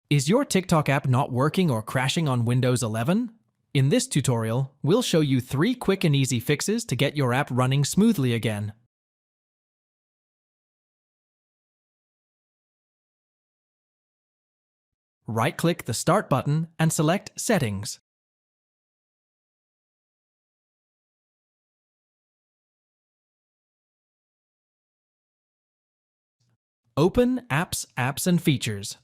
Is your TikTok app not working or crashing on Windows 11? In this tutorial, we'll show you 3 quick and easy fixes to get your app running smoothly again. Right-click the Start button and select Settings. Open Apps, Apps and Features.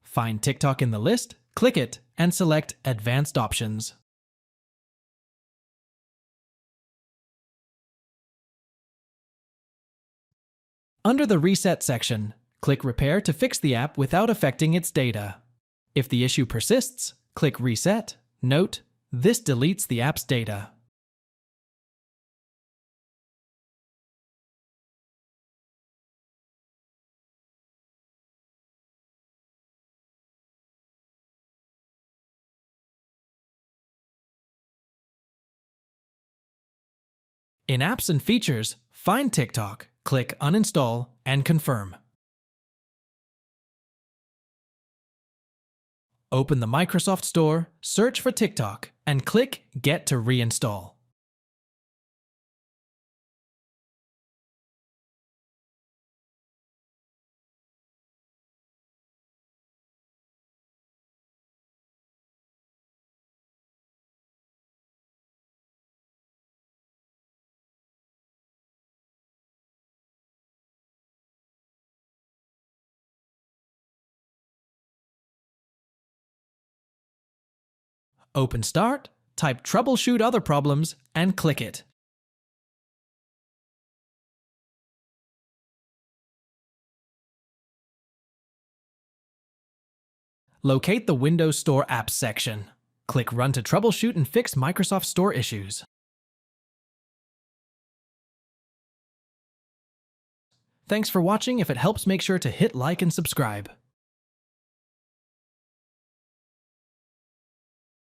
Find TikTok in the list, click it, and select Advanced Options. Under the Reset section, click Repair to fix the app without affecting its data. If the issue persists, click Reset. Note, this deletes the app's data. In Apps and Features, find TikTok, click Uninstall, and confirm. Open the Microsoft Store, search for TikTok, and click Get to Reinstall. Open Start, type Troubleshoot Other Problems, and click it. Locate the Windows Store Apps section. Click Run to troubleshoot and fix Microsoft Store issues. Thanks for watching. If it helps, make sure to hit like and subscribe.